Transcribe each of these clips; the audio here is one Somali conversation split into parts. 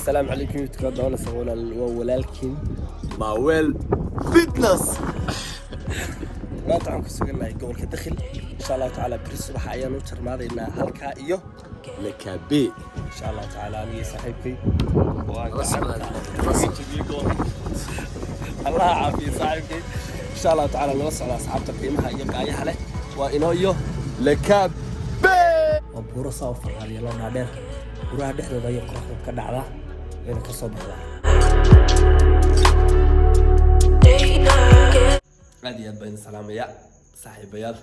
السلام عليكم تكرهون سوونا ولكن ماويل فيتنس ما طعم كسوقنا يقول كدخل إن شاء الله تعالى بريس صباح أيام وتر ماذا إن هلكا إيوه لكابي إن شاء الله تعالى أنا صاحبي الله عافية صاحبي إن شاء الله تعالى نوصل على أصحاب تقييمها يبقى أي حالة وإنه إيوه لكابي وبورا صوفر هذه الله نادر وراح دحده ضيق روحه كدعده إنه كسب هذا عادي بين سلامية صاحبيال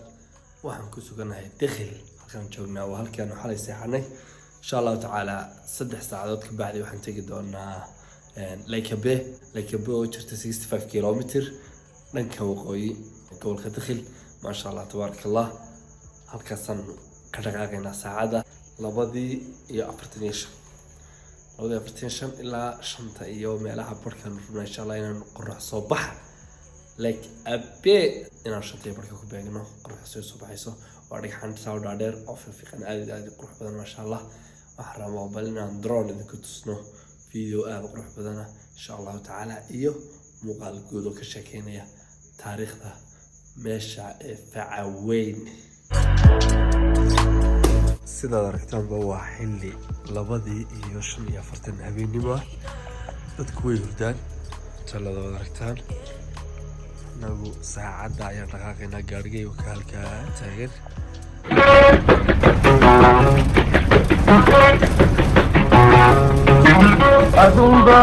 waxaan ku suganahay dakhil halkaan joognaa waa halkaan xalay seexanay insha Allah taala 3 saacadood ka bacdi waxaan tagi doonaa Lake oo jirta 65 kilometer dhanka waqooyi gobolka dakhil ma sha Allah tabarakallah halkaasaan ka dhaqaaqaynaa saacada 2:45 ilaa 5 iyo meelaha barkan rubna insha Allah inaan qorax soo baxa like a bit in our shantay barka ku beegno qorrax soo subaxayso waa dhigxan sawda dheer oo fiiqan aad qurux badan ma sha Allah waxa rabaa balinaan drone idinku tusno video aad qurux badan insha Allah taala iyo muuqaal guud oo ka sheekeynaya taariikhda meesha ee facaweyn sidaad aragtaan waa xilli 2:45 habeenimo dadku way hurdaan talada aragtaan nagu saacada ayaan dhaqaaqaynaa gaarigay oo halka taagan adumba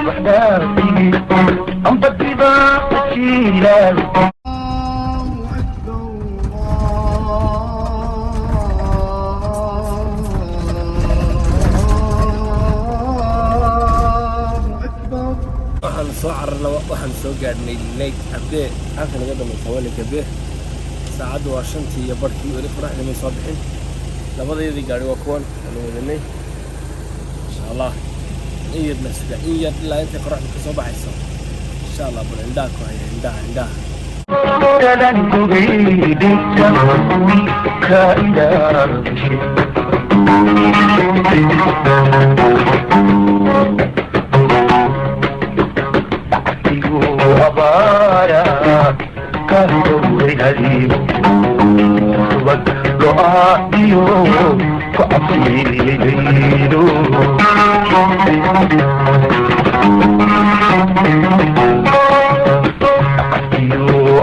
waxdaati ambadiba jiilal soo cararna waxaan soo gaadhnay Lake Abe halkan laga dhameeyo Lake Abe saacadu waa 5:15 weli qoraxda ma soo bixin labadeedii gaari waa kuwan aan wadanay insha Allah iyadna sida ilaa inta qoraxdu ka soo baxayso insha Allah bal indhaa ku haya indhaa dalan kubiidin ka abara kahdo hadiyo subak doayo ko afilido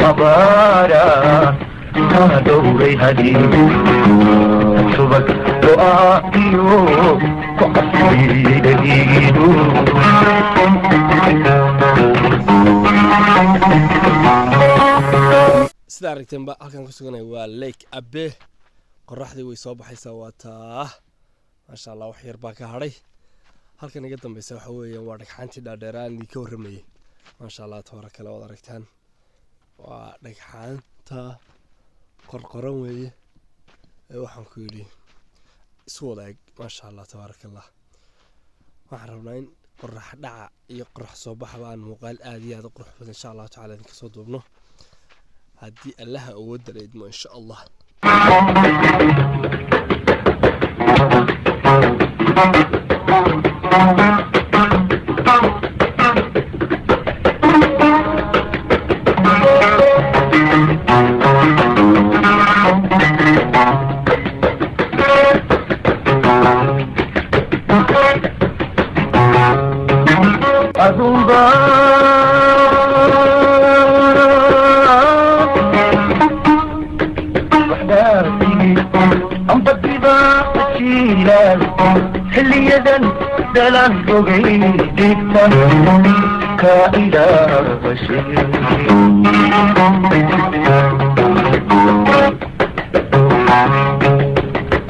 abara kahdo hadiyo subak doayo ko afilido sida aragteenba halkan ku suganay waa Lake Abe qoraxdii way soo baxaysaa waa taa ma sha Allah wax yar baa ka haray halkan iga dambaysa waxa weeyaan waa dhagxaantii dhaadheeraan ka warramayay ma sha Allah tabaaraka wada aragtaan waa dhagxaanta qorqoran weeye waxaan ku yiri isu wadaag ma sha Allah tabaaraka waxaan rabnaa in qorax dhaca iyo qorax soo baxa baan muuqaal aad iyo aad qurux badan insha Allah taala idin ka soo duubno haddii allaha awood dareedmo insha Allah adumba ambadiba jiilal xilliyadan dalan fogeydita ka ilaabashay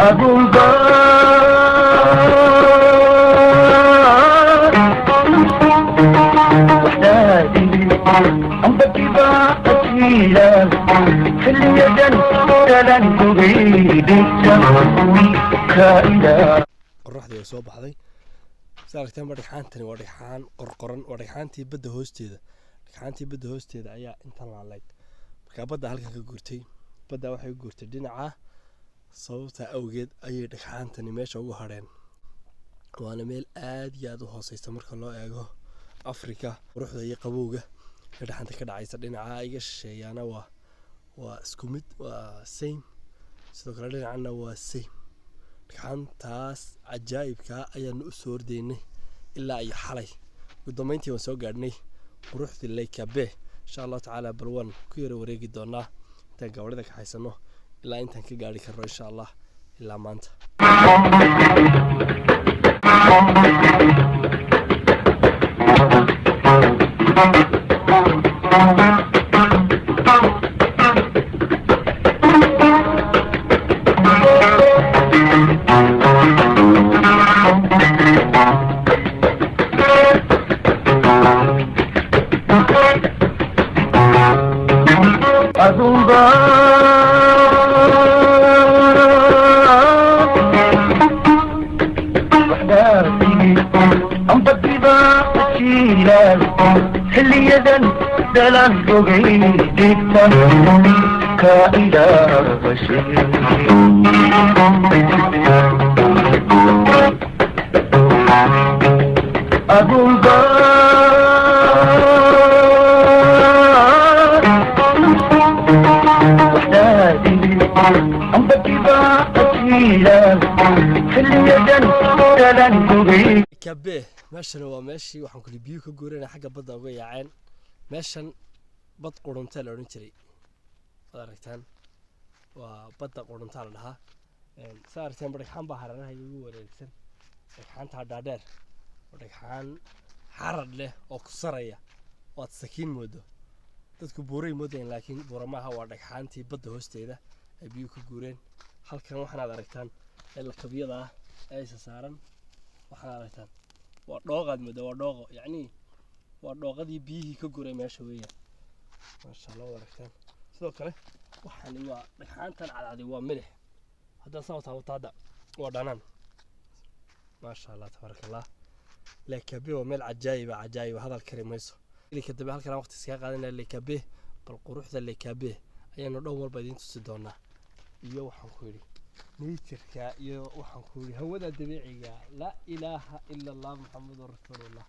adumba ambadiba jiilal xilliyadan dalan fogeydita ka ilaabashay qoraxdii soo baxday saartaan dhagxaantani waa dhagxaan qorqoran waa dhagxaantii badda hoosteeda ayaa inta la leeg marka badda halkan ka guurtay badda waxay u guurtay dhinaca sababta awgeed ayay dhagxaantani meesha ugu hadheen. waana meel aad iyo aad u hooseysa marka loo eego Afrika. quruxda iyo qabowga ee dhaxanta ka dhacaysa dhinaca iga shisheeyana waa isku mid, waa same. sidoo kale dhinacana waa same. dhagxaantaas cajaa'ibka ayaanu u soo ordaynay ilaa iyo xalay. ugu dambeyntii waan soo gaadhnay quruxdii Lake Abe. insha allahu tacaala bal waan ku yara wareegi doonaa intaan gawadhida ka haysano ilaa intaan ka gaari karno insha allah ilaa maanta. Kabe meeshan waa meeshii waxaan ku biyo ka guureynaa xagga badda uga yaaceen. meeshan bad qurunta la oran jiray, waad aragtaan waa badda qurunta la dhahaa. saarteen dhagxaan baa haranaha ugu wareegsan, dhagxaanta dhaadheer oo dhagxaan xarad leh oo ku saraya waad sakiin moodo. dadku buuray moodeen laakiin buuramaha waa dhagxaantii badda hoosteeda ay biyo ka guureen. halkan waxaad aragtaan lakabiyada ay saaran, waxaad aragtaan waa dhooqad moodo, waa dhooqo yacni waa dhooqadii biyihii ka guuray meesha weeyaan. maasha Allah aragtaan. sidoo kale waxaan waa dhagxaantan cadcadi waa milix, hadda sababta wadaada waa dhanaan. maasha Allah tabarakallah. Lake Abe waa meel cajaa'ib hadal kari mayso. ilaa kadib halkan waqti iska qaadanay Lake Abe, bal quruxda Lake Abe ayaanu dhow walba idin tusi doonaa. iyo waxaan ku yiri nature-ka iyo waxaan ku yiri hawada dabiiciga. la ilaaha illa Allah muhammadur rasuulullah.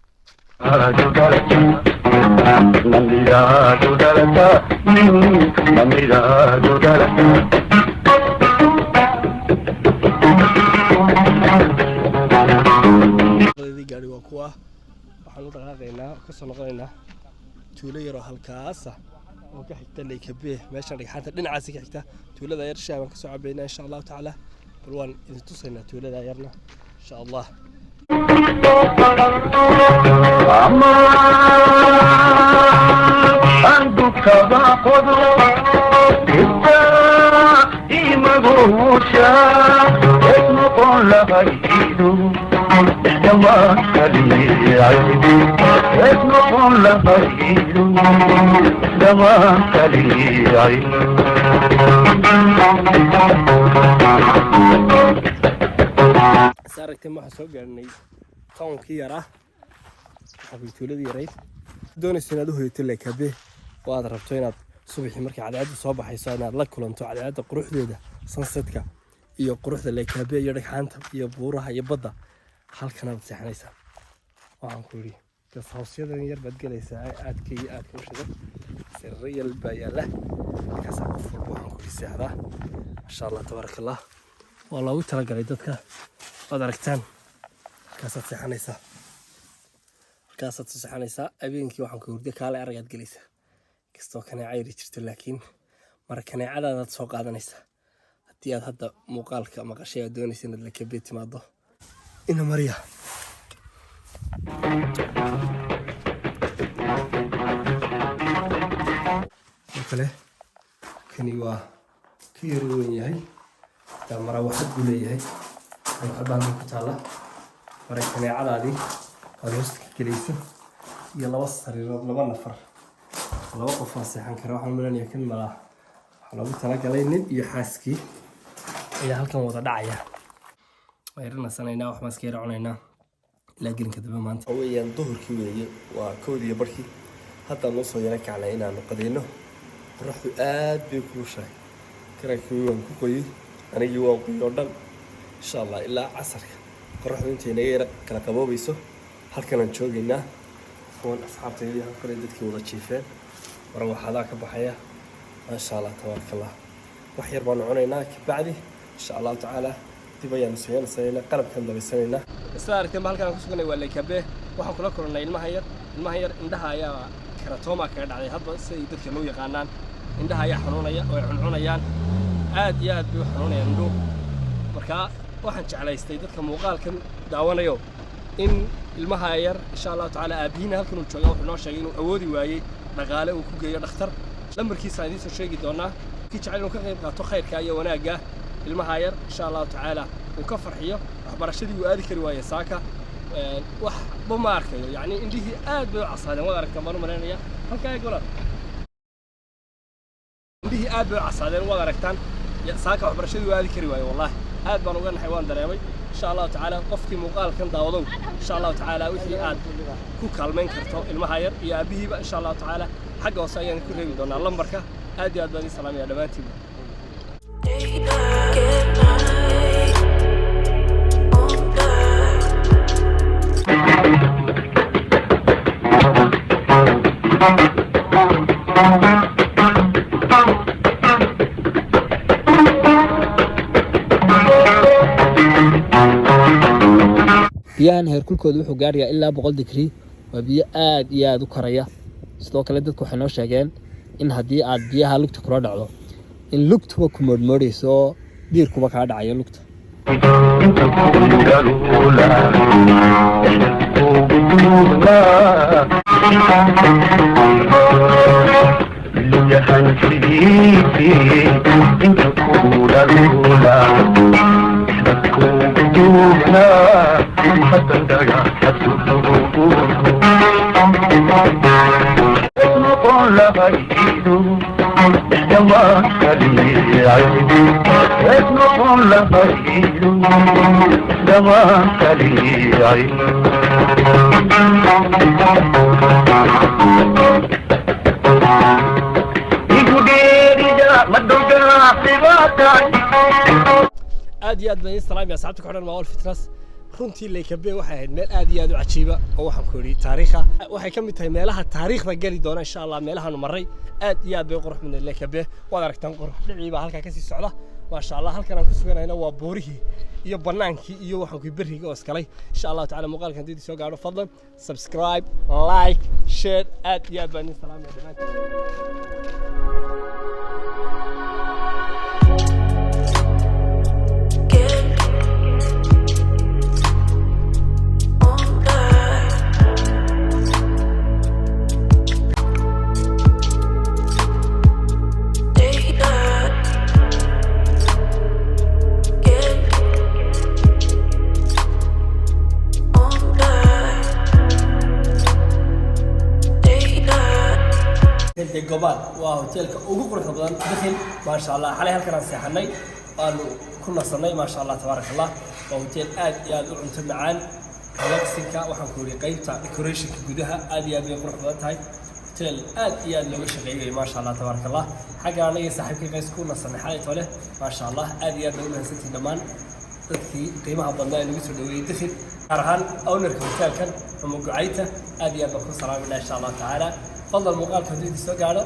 gaari waa kuwa waxaan u dhaqaaqaynaa ka soo noqonaynaa tuulo yar oo halkaas ah oo ka xigta Lake Abe. meeshan dhagxaanta dhinacaas ka xigta tuulada yar shaaban ka soo cabeynaa insha Allah taala. bal waan idin tusaynaa tuulada yarna insha Allah. saaragtay ma soo gaarnay townkii yara xabiituuladii yaray. doonaysa inaad u hoyto Lake Abe oo aad rabto inaad subaxii markii cadceedu soo baxayso inaad la kulanto cadceedda quruxdeeda sunsetka iyo quruxda Lake Abe iyo dhagxaanta iyo buuraha iyo badda. halkan aad seexanaysaa. waxaan ku yiri hawsyadan yar baad galaysaa aadka u shida sirriyal baa yaala kaas qof walba waxaan ku seexdaa. masha Allah tabarakallah. waa loogu talagalay dadka. waad aragtaan halkaasaad seexanaysaa. habeenkii waxaan ku hurdo kaale aragaad galaysaa kastoo kaneeca yari jirto, laakiin mar kaneecadaadaad soo qaadanaysaa. haddii aad hadda muuqaalka maqashay aad doonaysa inaad Lake Abe timaado ina mariya. kale kani waa ka yar weyn yahay, mara waxaad u leeyahay waxbaan ku taala mara kaneecadaadii aad hoosta ka gelayso iyo laba sariirood, laba nafar, laba qof oo seexan kara. waxaan maleynayaa kan mala waxaa loogu talagalay nin iyo xaaskii ayaa halkan wada dhacaya. wayrana sanaynaa wax maska yara cunaynaa ilaa gelinka dambe maanta weeyaan. duhurkii weeye waa 1:00 barkii. hadda noo soo yara kacnay inaanu qadeyno. qoraxdu aad bay kulushahay, karankii waan ku qoyay anigii waan qoyoo dhan insha allah ilaa casarka qorraxdu intay naga yara kala qaboobayso halkanaan joogaynaa kuwan asxaabtaydii halkale dadkii wada jiifeen warwaxadaa ka baxaya maasha allah tabaaraka allah wax yar baanu cunaynaa kabacdi insha allahu tacaala dib ayaanu siyaansanaynaa qalabkan dabaysanaynaa isla aragteen ba halkaan ku suganay waa Lake Abe waxaan kula kulannay ilmaha yar indhaha ayaa keratooma kaga dhacday hadba siday dadka loo yaqaanaan indhaha ayaa xanuunaya oo ay cuncunayaan aad iyo aad bay u xanuunayaan indhuhu marka waxaan jeclaystay dadka muuqaalkan daawanayo in ilmaha yar insha allahu tacaala aabihiina halkan uu joogaa wuxuu noo sheegay inuu awoodi waayey dhaqaale uu ku geeyo dhakhtar lambarkiisa aan idiin soo sheegi doonaa kii jecel inuu ka qayb qaato khayrka iyo wanaagga ilmaha yar insha allahu tacaala uu ka farxiyo waxbarashadii uu aadi kari waayey saaka waxba ma arkayo yacni indhihii aad bay u casaadeen waad aragtaan baan u malaynaya halkaa eeg walaal indhihii aad bay u casaadeen waad aragtaan saaka waxbarashadii uu aadi kari waayo wallaahi aad baan uga naxay waan dareemay insha allahu tacaala qofkii muuqaalkan daawadow insha allahu tacaala wixii aad ku kaalmayn karto ilmaha yar iyo aabihiiba insha allahu tacaala xagga hoose ayaan ku reebi doonaa lambarka aad iyo aad baan idin salaamaya dhammaantiinba biyahan heerkulkooda wuxuu gaarayaa ilaa 100 digrii waa biyo aad iyo aad u karaya sidoo kale dadku waxay noo sheegeen in haddii aad biyaha lugta kula dhacdo in lugtuba ku moodmoodayso oo dhiirkuba kaa dhacayo lugta aad iyo aad baan idin salaamaya asxaabta ku xidhan Maawel Fitness runtii Lake Abe waxay ahayd meel aad iyo aad u cajiiba oo waxaan ku yidhi taariikha waxay ka mid tahay meelaha taariikhda gali doona insha allah meelahaanu maray aad iyo aad bay qurux badan Lake Abe waad aragtaan qurux dhicii baa halkaa ka sii socda maasha allah halkan aan ku suganayna waa boorihii iyo banaankii iyo waxaan ku bariga oo iskalay insha allah tacaala muuqaalkan hadii soo gaaro fadlan subscribe like share aad iyo aad baan idin salaamaya dhammaantiin جوبان وهوتيلك ugu quruxda badan dakhil ma sha Allah xalay halkan aan seexanay aanu ku nasanay ma sha Allah tabaaraka Allah waa hotel aad iyo aad u cunto macaan relaxinka waxaan ku yiri qaybta decorationka gudaha aad iyo aad ay qurux badan tahay hotel aad iyo aad looga shaqeeyay ma sha Allah tabaaraka Allah xaga aniga saaxiibkay qays ku nasanay xalay tole ma sha Allah aad iyo aad loo mahadsantiin dhamaan dadkii qiimaha badnaa ee lagu soo dhaweeyay dakhil gaar ahaan ownerka hotelkan ama gucayta aad iyo aad baan ku salaaminaa insha Allah tacaala فضل المقال حديد السجارة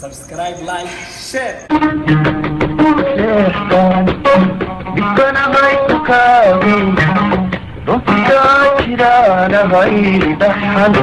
سبسكرايب لايك شير بكنا بيتك رفيع كده نغير دحن